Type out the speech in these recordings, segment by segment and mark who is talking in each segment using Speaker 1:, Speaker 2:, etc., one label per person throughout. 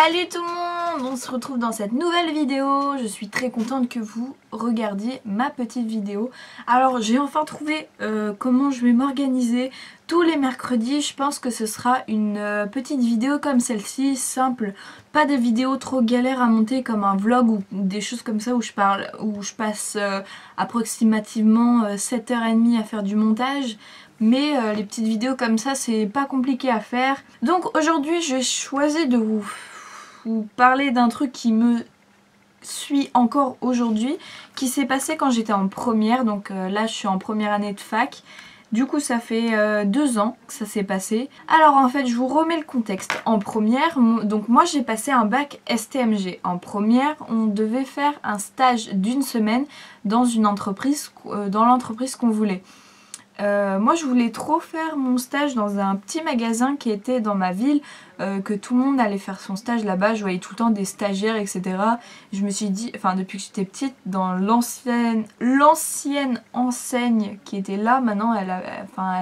Speaker 1: Salut tout le monde, on se retrouve dans cette nouvelle vidéo. Je suis très contente que vous regardiez ma petite vidéo. Alors j'ai enfin trouvé comment je vais m'organiser tous les mercredis. Je pense que ce sera une petite vidéo comme celle-ci, simple. Pas des vidéos trop galères à monter comme un vlog ou des choses comme ça où je passe approximativement 7h30 à faire du montage. Mais les petites vidéos comme ça, c'est pas compliqué à faire. Donc aujourd'hui, j'ai choisi de vous parler d'un truc qui me suit encore aujourd'hui, qui s'est passé quand j'étais en première. Donc là, je suis en première année de fac. Du coup, ça fait 2 ans que ça s'est passé. Alors en fait, je vous remets le contexte. En première, donc moi j'ai passé un bac STMG. En première, on devait faire un stage d'1 semaine dans une entreprise, dans l'entreprise qu'on voulait. Moi je voulais trop faire mon stage dans un petit magasin qui était dans ma ville, que tout le monde allait faire son stage là-bas, je voyais tout le temps des stagiaires etc. Je me suis dit, enfin depuis que j'étais petite, dans l'ancienne enseigne qui était là, maintenant elle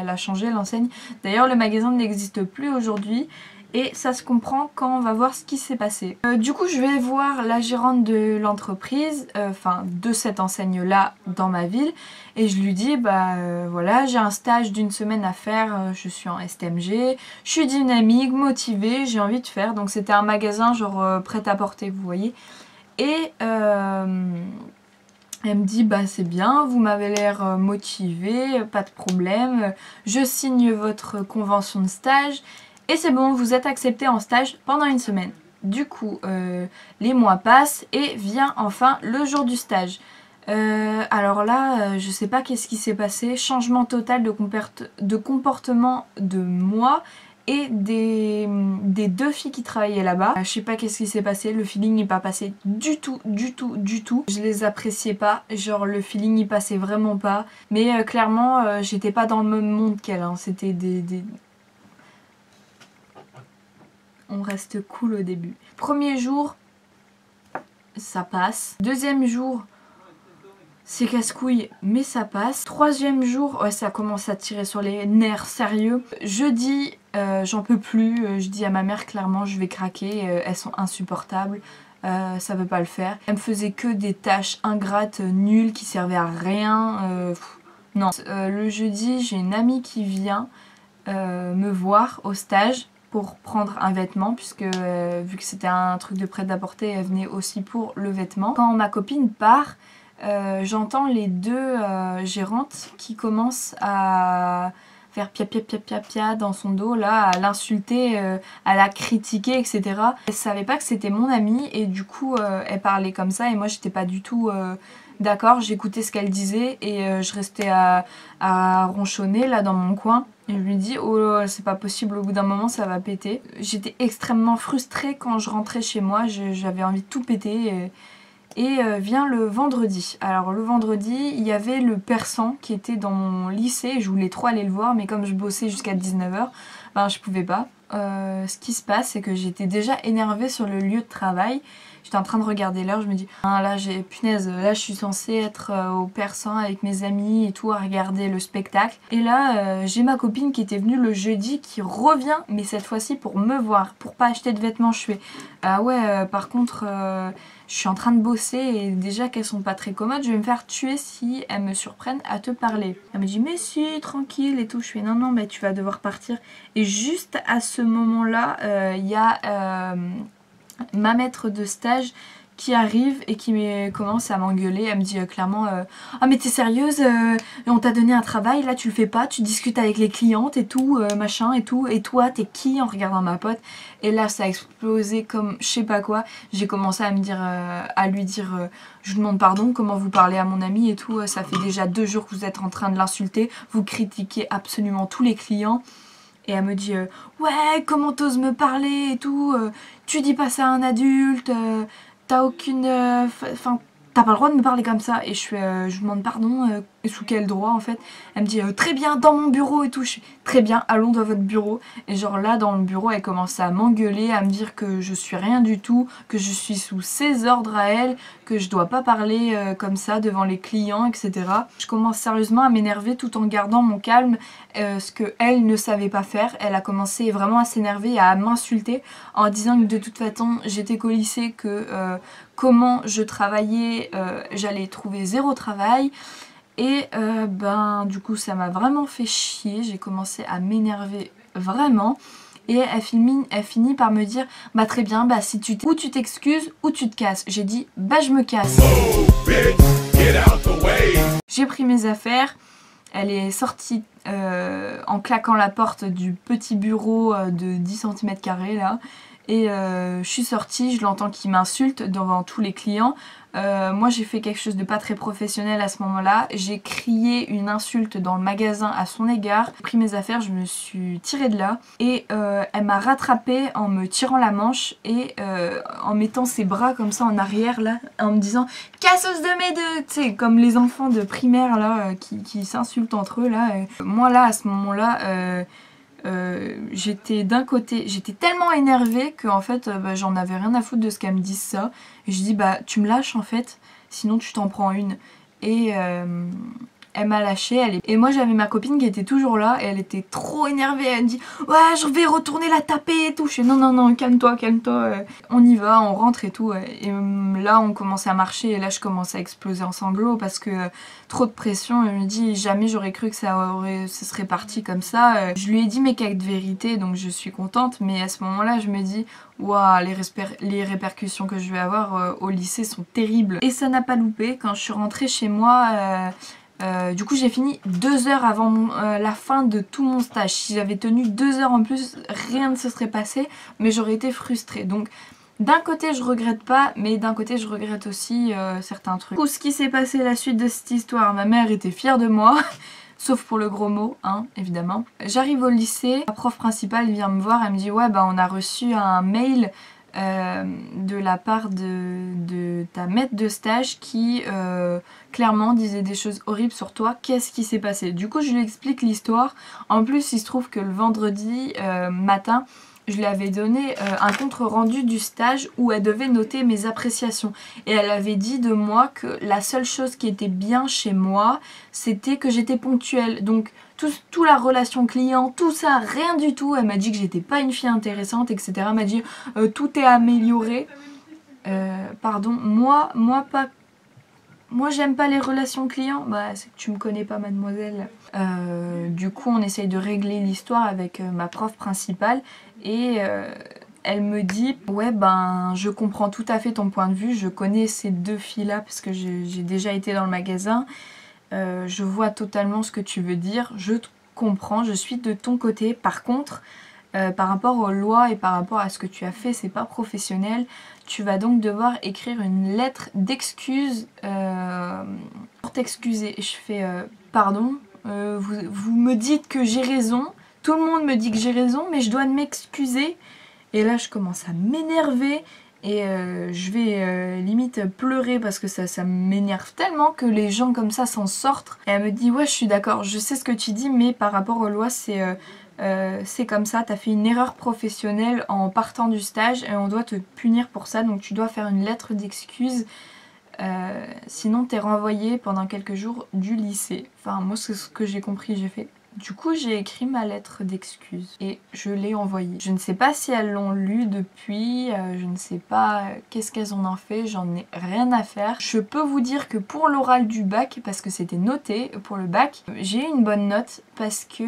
Speaker 1: a changé l'enseigne. D'ailleurs le magasin n'existe plus aujourd'hui. Et ça se comprend quand on va voir ce qui s'est passé. Du coup je vais voir la gérante de l'entreprise, de cette enseigne là dans ma ville. Et je lui dis voilà, j'ai un stage d'1 semaine à faire, je suis en STMG, je suis dynamique, motivée, j'ai envie de faire. Donc c'était un magasin genre prêt à porter, vous voyez. Et elle me dit c'est bien, vous m'avez l'air motivée, pas de problème, je signe votre convention de stage. Et c'est bon, vous êtes accepté en stage pendant 1 semaine. Du coup, les mois passent et vient enfin le jour du stage. Alors là, je sais pas qu'est-ce qui s'est passé. Changement total de comportement de moi et des 2 filles qui travaillaient là-bas. Je sais pas qu'est-ce qui s'est passé. Le feeling n'est pas passé du tout. Je les appréciais pas. Genre le feeling n'y passait vraiment pas. Mais clairement, j'étais pas dans le même monde qu'elles. Hein. C'était On reste cool au début. Premier jour, ça passe. Deuxième jour, c'est casse-couille, mais ça passe. Troisième jour, ouais, ça commence à tirer sur les nerfs, sérieux. Jeudi, j'en peux plus. Je dis à ma mère clairement, je vais craquer. Elles sont insupportables. Ça veut pas le faire. Elle me faisait que des tâches ingrates, nulles, qui servaient à rien. Non. Le jeudi, j'ai une amie qui vient me voir au stage pour prendre un vêtement, puisque vu que c'était un truc de prêt-à-porter, elle venait aussi pour le vêtement. Quand ma copine part, j'entends les 2 gérantes qui commencent à faire pia dans son dos, là, à l'insulter, à la critiquer, etc. Elle savait pas que c'était mon amie et du coup elle parlait comme ça et moi j'étais pas du tout d'accord. J'écoutais ce qu'elle disait et je restais à ronchonner là dans mon coin. Et je lui dis oh c'est pas possible, au bout d'un moment ça va péter. J'étais extrêmement frustrée quand je rentrais chez moi, j'avais envie de tout péter. Et vient le vendredi. Alors le vendredi, il y avait le persan qui était dans mon lycée. Je voulais trop aller le voir, mais comme je bossais jusqu'à 19h, je pouvais pas. Ce qui se passe, c'est que j'étais déjà énervée sur le lieu de travail. J'étais en train de regarder l'heure, je me dis là punaise, là je suis censée être au persan avec mes amis et tout à regarder le spectacle. Et là j'ai ma copine qui était venue le jeudi qui revient, mais cette fois-ci pour me voir, pour pas acheter de vêtements. Je fais ah ouais par contre je suis en train de bosser et déjà qu'elles sont pas très commodes, je vais me faire tuer si elles me surprennent à te parler. Elle me dit mais si, tranquille et tout. Je fais non mais tu vas devoir partir. Et juste à ce moment là il y a ma maître de stage qui arrive et qui commence à m'engueuler. Elle me dit clairement ah mais t'es sérieuse, on t'a donné un travail, là tu le fais pas, tu discutes avec les clientes et tout, machin et tout, et toi t'es qui, en regardant ma pote. Et là ça a explosé comme je sais pas quoi. J'ai commencé à lui dire je vous demande pardon, comment vous parlez à mon ami et tout, ça fait déjà 2 jours que vous êtes en train de l'insulter, vous critiquez absolument tous les clients. Et elle me dit ouais comment t'oses me parler et tout, tu dis pas ça à un adulte, t'as aucune... t'as pas le droit de me parler comme ça. Et je vous demande pardon, sous quel droit en fait. Elle me dit très bien dans mon bureau et tout. Je suis très bien, allons dans votre bureau. Et genre là dans le bureau elle commence à m'engueuler, à me dire que je suis rien du tout, que je suis sous ses ordres à elle, que je dois pas parler comme ça devant les clients, etc. Je commence sérieusement à m'énerver tout en gardant mon calme, ce que elle ne savait pas faire. Elle a commencé vraiment à s'énerver et à m'insulter en disant que de toute façon j'étais qu'au lycée, que comment je travaillais, j'allais trouver zéro travail. Et ben du coup ça m'a vraiment fait chier, j'ai commencé à m'énerver vraiment. Et elle finit par me dire bah très bien, bah si ou tu t'excuses ou tu te casses. J'ai dit bah je me casse. J'ai pris mes affaires, elle est sortie en claquant la porte du petit bureau de 10 cm² là. Et je suis sortie, je l'entends qui m'insulte devant tous les clients. Moi j'ai fait quelque chose de pas très professionnel à ce moment-là. J'ai crié une insulte dans le magasin à son égard. J'ai pris mes affaires, je me suis tirée de là. Et elle m'a rattrapée en me tirant la manche et en mettant ses bras comme ça en arrière là, en me disant « Cassos de mes deux !» Tu sais, comme les enfants de primaire là qui s'insultent entre eux là. Moi là à ce moment-là... j'étais d'un côté, j'étais tellement énervée que en fait bah, j'en avais rien à foutre de ce qu'elle me dise ça. Et je dis bah tu me lâches en fait, sinon tu t'en prends une. Et elle m'a lâché. Et moi j'avais ma copine qui était toujours là et elle était trop énervée. Elle me dit ouais je vais retourner la taper et tout. Je fais non non non calme-toi, on y va, on rentre et tout. Et là on commençait à marcher et là je commençais à exploser en sanglots parce que trop de pression. Elle me dit jamais j'aurais cru que ça serait parti comme ça. Je lui ai dit mes quelques vérités donc je suis contente, mais à ce moment là je me dis waouh les répercussions que je vais avoir au lycée sont terribles. Et ça n'a pas loupé. Quand je suis rentrée chez moi du coup j'ai fini 2 heures avant la fin de tout mon stage. Si j'avais tenu 2 heures en plus, rien ne se serait passé, mais j'aurais été frustrée. Donc d'un côté je regrette pas, mais d'un côté je regrette aussi certains trucs. Du coup, ce qui s'est passé la suite de cette histoire, ma mère était fière de moi. Sauf pour le gros mot, hein, évidemment. J'arrive au lycée, la prof principale vient me voir, elle me dit ouais bah on a reçu un mail de la part de ta maître de stage qui clairement disait des choses horribles sur toi. Qu'est-ce qui s'est passé? Du coup je lui explique l'histoire. En plus il se trouve que le vendredi matin je lui avais donné un compte rendu du stage où elle devait noter mes appréciations. Et elle avait dit de moi que la seule chose qui était bien chez moi, c'était que j'étais ponctuelle. Donc tout la relation client, tout ça, rien du tout. Elle m'a dit que j'étais pas une fille intéressante, etc. Elle m'a dit tout est amélioré. Pardon, moi pas... Moi j'aime pas les relations clients, bah c'est que tu me connais pas mademoiselle. Du coup on essaye de régler l'histoire avec ma prof principale et elle me dit ouais ben je comprends tout à fait ton point de vue, je connais ces deux filles là parce que j'ai déjà été dans le magasin, je vois totalement ce que tu veux dire, je te comprends, je suis de ton côté. Par contre par rapport aux lois et par rapport à ce que tu as fait, c'est pas professionnel. Tu vas donc devoir écrire une lettre d'excuse pour t'excuser. Et je fais pardon, vous me dites que j'ai raison, tout le monde me dit que j'ai raison, mais je dois m'excuser. Et là je commence à m'énerver et je vais limite pleurer parce que ça m'énerve tellement que les gens comme ça s'en sortent. Et elle me dit ouais je suis d'accord, je sais ce que tu dis, mais par rapport aux lois c'est comme ça, t'as fait une erreur professionnelle en partant du stage et on doit te punir pour ça, donc tu dois faire une lettre d'excuse, sinon t'es renvoyé pendant quelques jours du lycée. Enfin moi c'est ce que j'ai compris, j'ai fait. Du coup j'ai écrit ma lettre d'excuse et je l'ai envoyée. Je ne sais pas si elles l'ont lu depuis, je ne sais pas qu'est-ce qu'elles en ont fait, j'en ai rien à faire. Je peux vous dire que pour l'oral du bac, parce que c'était noté pour le bac, j'ai eu une bonne note parce que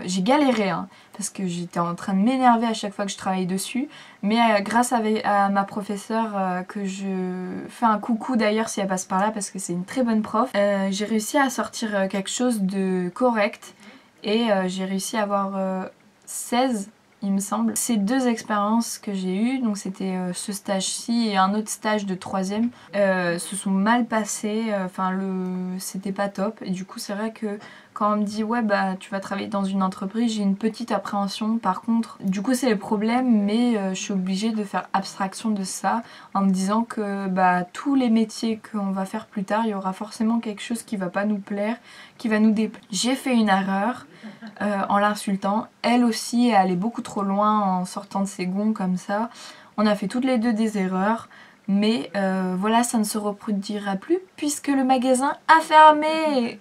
Speaker 1: j'ai galéré, hein, parce que j'étais en train de m'énerver à chaque fois que je travaillais dessus. Mais grâce à ma professeure, que je fais un coucou d'ailleurs si elle passe par là parce que c'est une très bonne prof, j'ai réussi à sortir quelque chose de correct. Et j'ai réussi à avoir 16 il me semble. Ces deux expériences que j'ai eues, donc c'était ce stage-ci et un autre stage de 3e, se sont mal passées, enfin c'était pas top. Et du coup c'est vrai que Quand on me dit ouais bah tu vas travailler dans une entreprise, j'ai une petite appréhension. Par contre, du coup c'est le problème, mais je suis obligée de faire abstraction de ça en me disant que bah tous les métiers qu'on va faire plus tard, il y aura forcément quelque chose qui va pas nous plaire, qui va nous déplaire. J'ai fait une erreur en l'insultant. Elle aussi est allée beaucoup trop loin en sortant de ses gonds comme ça. On a fait toutes les deux des erreurs. Mais voilà, ça ne se reproduira plus puisque le magasin a fermé.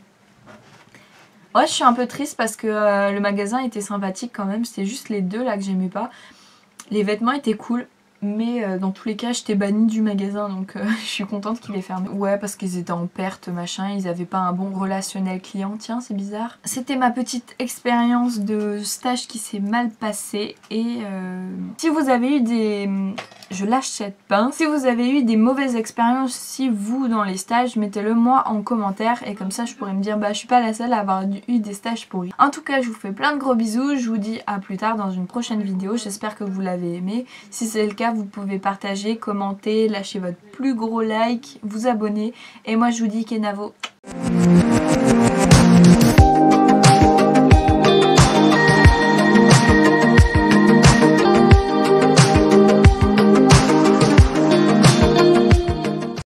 Speaker 1: Ouais, je suis un peu triste parce que le magasin était sympathique quand même. C'était juste les deux là que j'aimais pas. Les vêtements étaient cool. Mais dans tous les cas, j'étais bannie du magasin, donc je suis contente qu'il ait fermé. Ouais, parce qu'ils étaient en perte, machin, ils avaient pas un bon relationnel client, tiens, c'est bizarre. C'était ma petite expérience de stage qui s'est mal passée. Et si vous avez eu des... Je l'achète pas. Si vous avez eu des mauvaises expériences, si vous, dans les stages, mettez-le moi en commentaire. Et comme ça, je pourrais me dire, bah je suis pas la seule à avoir eu des stages pourris. En tout cas, je vous fais plein de gros bisous. Je vous dis à plus tard dans une prochaine vidéo. J'espère que vous l'avez aimé. Si c'est le cas, vous pouvez partager, commenter, lâcher votre plus gros like, vous abonner. Et moi, je vous dis Kenavo.